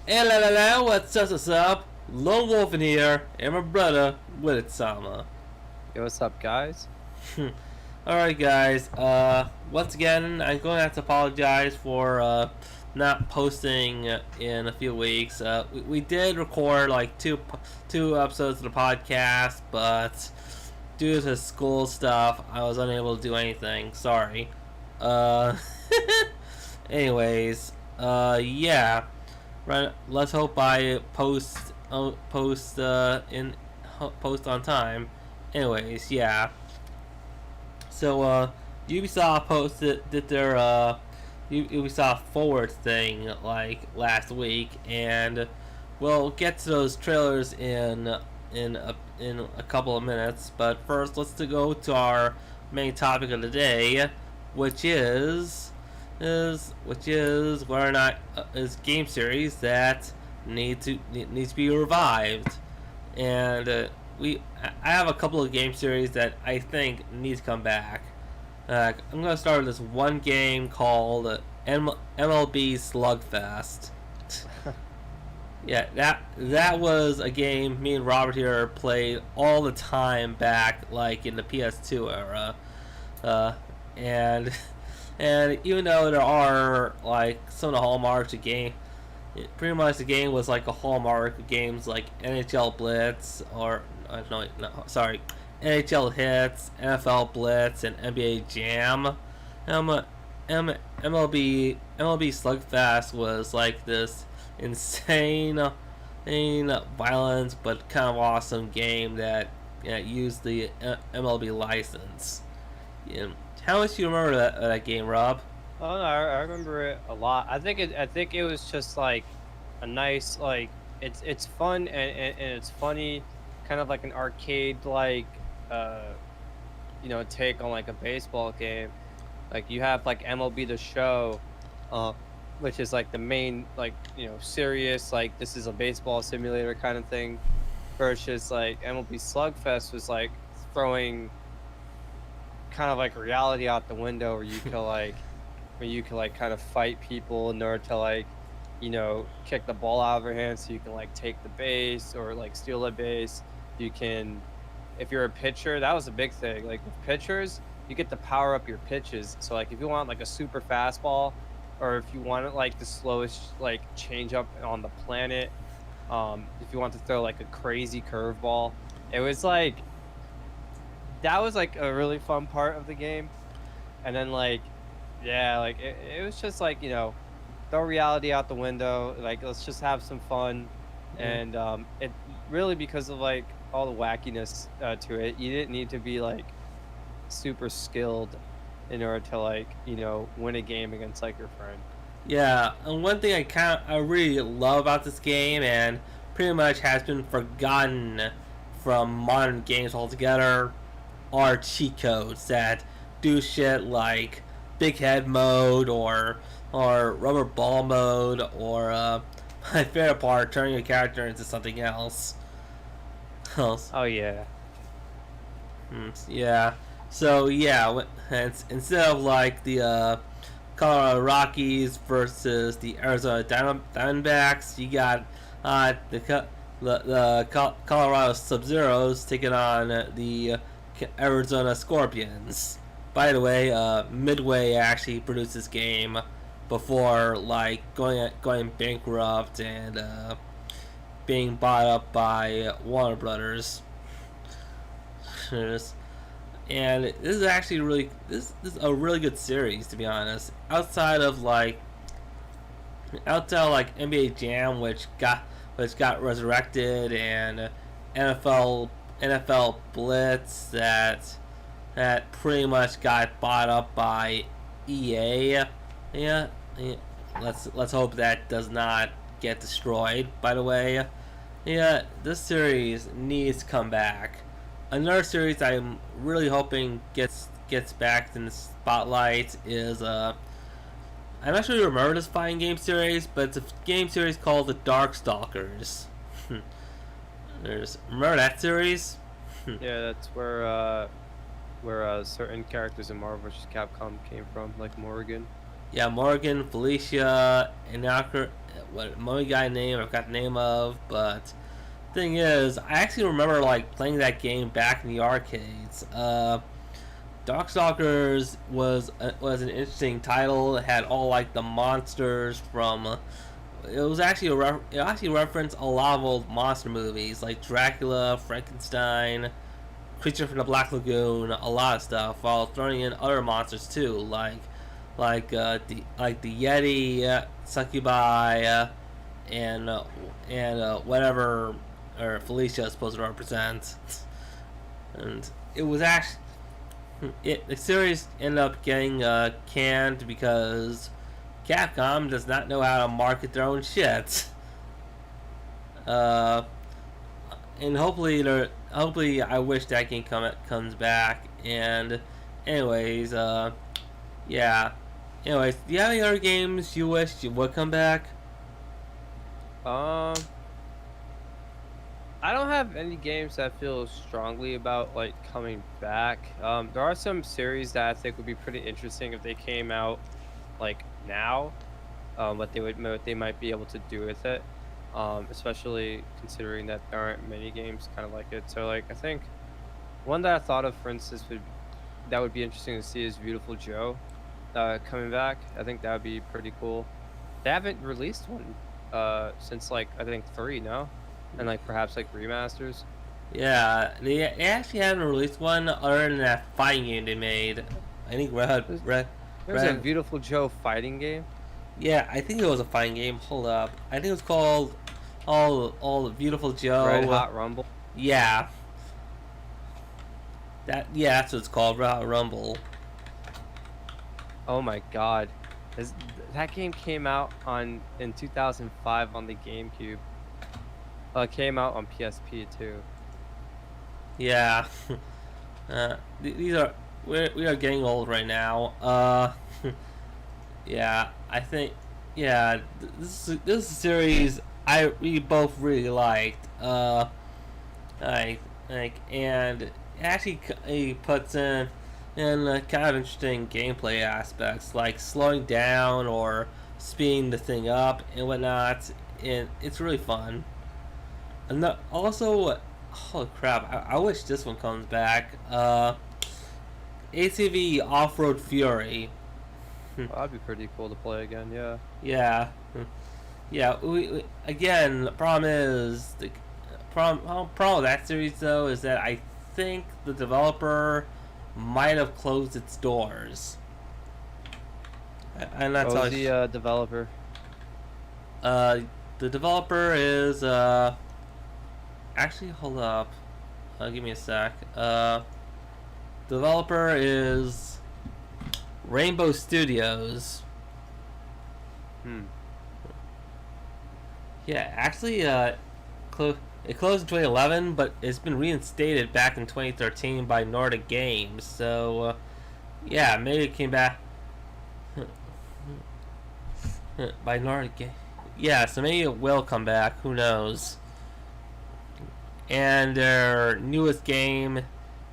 Hey la la la, what's up? Lone Wolf in here, and my brother, Willet Sama. Yo, what's up, guys? Alright guys, once again, I'm going to have to apologize for, not posting in a few weeks. We did record like two episodes of the podcast, but due to school stuff, I was unable to do anything. Sorry. Uh, anyways, yeah. Right. Let's hope I post on time. Anyways, yeah. So Ubisoft did their Ubisoft Forward thing like last week, and we'll get to those trailers in a couple of minutes. But first, let's go to our main topic of the day, which is whether or not is game series that needs to be revived, and I have a couple of game series that I think need to come back. I'm gonna start with this one game called MLB Slugfest. Yeah, that was a game me and Robert here played all the time back, like in the PS2 era, and and even though there are like some of the hallmarks of game, pretty much the game was like a hallmark of games like NHL Blitz or sorry, NHL Hits, NFL Blitz, and NBA Jam. MLB Slugfest was like this insane violence but kind of awesome game that used the MLB license. Yeah. How much do you remember that game, Rob? Oh, no, I remember it a lot. I think it was just like a nice it's fun and it's funny, kind of like an arcade uh take on like a baseball game. Like you have like MLB The Show, uh, which is like the main serious like this is a baseball simulator kind of thing, versus like MLB Slugfest was like throwing kind of like reality out the window where you could like kind of fight people in order to kick the ball out of their hands so you can like take the base or like steal a base. You can, if you're a pitcher, that was a big thing. Like with pitchers, you get to power up your pitches. So like if you want like a super fastball, or if you want like the slowest like change up on the planet, if you want to throw like a crazy curveball, it was like that was like a really fun part of the game. And then yeah, like it was just like, throw reality out the window, like let's just have some fun. And it really, because of like all the wackiness to it, you didn't need to be like super skilled in order to win a game against like your friend. Yeah, and one thing I really love about this game, and pretty much has been forgotten from modern games altogether, are cheat codes that do shit like big head mode or rubber ball mode or my favorite part, turning your character into something else. Oh yeah. Yeah. So yeah, instead of like the Colorado Rockies versus the Arizona Diamondbacks, you got the Colorado Sub-Zeros taking on the Arizona Scorpions. By the way, Midway actually produced this game before like going bankrupt and being bought up by Warner Brothers. And this is actually this is a really good series, to be honest. Outside of like NBA Jam, which got resurrected, and NFL Blitz that pretty much got bought up by EA. Yeah, yeah. Let's hope that does not get destroyed. By the way, yeah, this series needs to come back. Another series I'm really hoping gets back in the spotlight is I'm not sure you remember this fighting game series, but it's a game series called The Darkstalkers. Remember that series? Yeah, that's where certain characters in Marvel vs. Capcom came from, like Morrigan. yeah, Morgan, Felicia, and what Moe guy name I forgot the name of, but thing is, I actually remember like playing that game back in the arcades. Darkstalkers was an interesting title. It had all like the monsters from. It was actually it actually referenced a lot of old monster movies like Dracula, Frankenstein, Creature from the Black Lagoon, a lot of stuff, while throwing in other monsters too, the Yeti, Succubi, and whatever or Felicia is supposed to represent. And it was actually the series ended up getting canned because Capcom does not know how to market their own shit. And hopefully I wish that game comes back. And anyways, yeah. Anyways, do you have any other games you wish you would come back? Um, I don't have any games that I feel strongly about like coming back. There are some series that I think would be pretty interesting if they came out like now. What they might be able to do with it. Especially considering that there aren't many games kind of like it. So like I think one that I thought of, for instance, that would be interesting to see is Beautiful Joe coming back. I think that would be pretty cool. They haven't released one since like I think 3, no, and like perhaps like remasters. Yeah, they actually haven't released one other than that fighting game they made. I think There's a Beautiful Joe fighting game. Yeah, I think it was a fighting game. Hold up, I think it was called all the Beautiful Joe. Red Hot Rumble. Yeah, that's what it's called, Red Hot Rumble. Oh my God, that game came out in 2005 on the GameCube. It came out on PSP too. Yeah, these are we are getting old right now. Yeah, I think this is a series we both really liked. And it actually it puts in kind of interesting gameplay aspects like slowing down or speeding the thing up and whatnot, and it's really fun. And also, holy crap! I wish this one comes back. ATV Off Road Fury. Well, that'd be pretty cool to play again. Yeah. Yeah, yeah. We again. The problem is problem with that series though is that I think the developer might have closed its doors. I'm not What was the developer? The developer is actually hold up. Give me a sec. Developer is Rainbow Studios. Yeah, actually, it closed in 2011, but it's been reinstated back in 2013 by Nordic Games. So, yeah, maybe it came back by Nordic Games. Yeah, so maybe it will come back. Who knows? And their newest game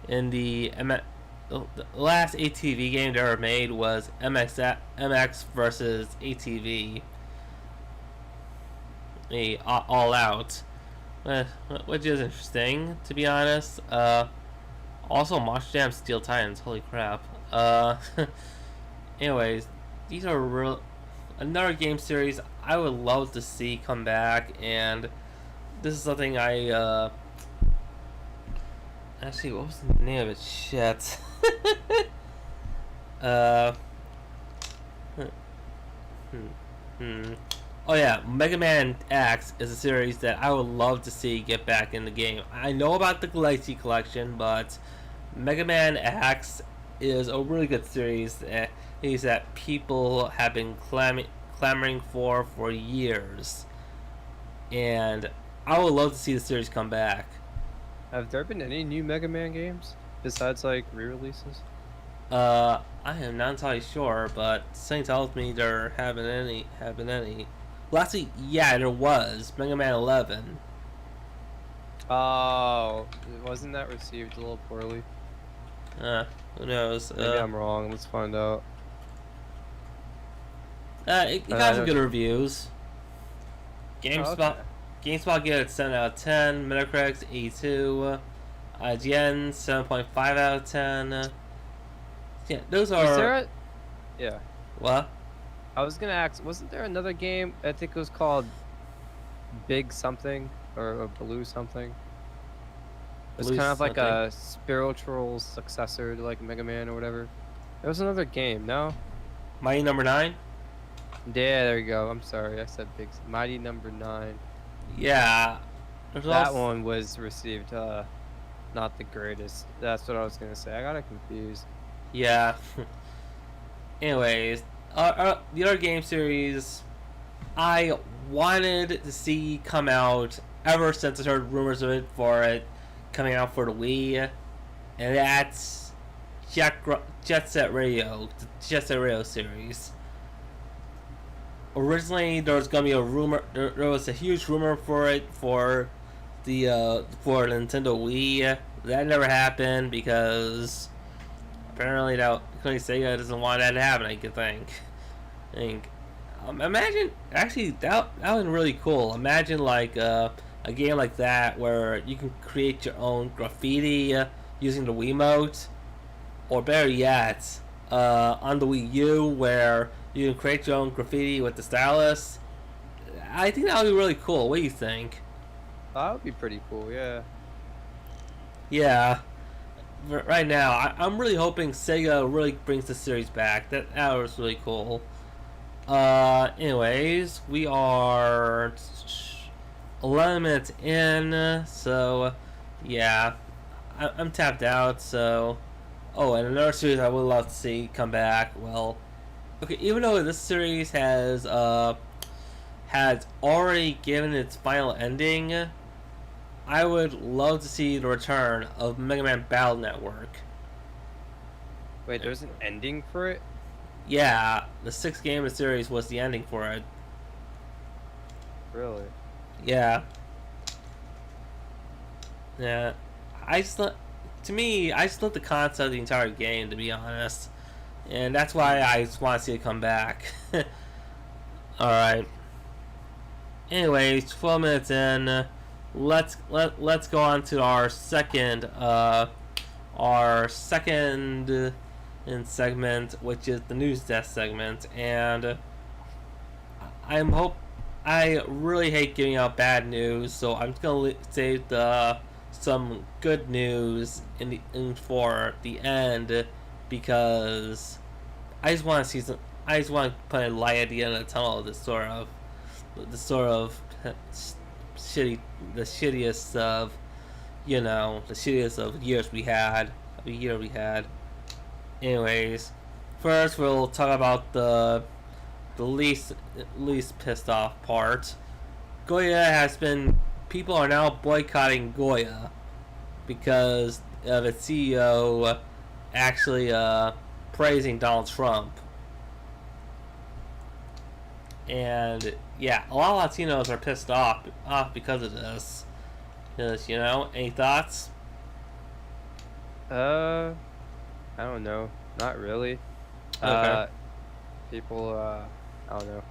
in the last ATV game they ever made was MX versus ATV. All Out, which is interesting to be honest. Also, Monster Jam Steel Titans. Holy crap. Anyways, these are another game series I would love to see come back, and this is something I actually, what was the name of it? Shit. Oh yeah, Mega Man X is a series that I would love to see get back in the game. I know about the Legacy Collection, but Mega Man X is a really good series that people have been clamoring for years, and I would love to see the series come back. Have there been any new Mega Man games besides like re-releases? I am not entirely sure, but something tells me there haven't been any. Well, actually, yeah, there was Mega Man 11. Oh, wasn't that received a little poorly? Who knows? Maybe I'm wrong. Let's find out. It I got some know. good reviews. Oh, GameSpot, okay. GameSpot gave it 7 out of 10. Metacritic 82. IGN 7.5 out of 10. Yeah, those Was there are a? Yeah. what? I was gonna ask. Wasn't there another game? I think it was called Big something or Blue something. It was Blue kind of like something. a spiritual successor to like Mega Man or whatever. There was another game. No. Mighty Number 9. Yeah, there you go. I'm sorry, I said Big Mighty Number 9. Yeah. There's That also one was received not the greatest. That's what I was gonna say. I got it confused. yeah. Anyways, the other game series I wanted to see come out ever since I heard rumors of it coming out for the Wii, and that's Jet Set Radio, the Jet Set Radio series. Originally, there was gonna be a rumor. There was a huge rumor for it for Nintendo Wii. That never happened because apparently Sega doesn't want that to happen. I could think. Imagine actually that would be really cool. Imagine like a game like that where you can create your own graffiti using the Wiimote, or better yet, on the Wii U where you can create your own graffiti with the stylus. I think that would be really cool. What do you think? That would be pretty cool. Yeah. Yeah. Right now, I'm really hoping Sega really brings the series back. That was really cool. Anyways, we are 11 minutes in, so yeah, I'm tapped out. So, oh, and another series I would love to see come back. Well, okay, even though this series has already given its final ending, I would love to see the return of Mega Man Battle Network. Wait, there's an ending for it? Yeah, the sixth game of the series was the ending for it. Really? Yeah. Yeah. To me, I just love the concept of the entire game, to be honest. And that's why I just want to see it come back. Alright. Anyways, 12 minutes in. Let's go on to our second in segment, which is the news desk segment, and I really hate giving out bad news, so I'm just gonna save some good news for the end, because I just want to see some. I just want to put a light at the end of the tunnel of this sort of the shittiest of years we had. The year we had. Anyways, first we'll talk about the least pissed off part. People are now boycotting Goya because of its CEO actually praising Donald Trump. And yeah, a lot of Latinos are pissed off because of this. Any thoughts? I don't know. Not really. Okay. People, I don't know.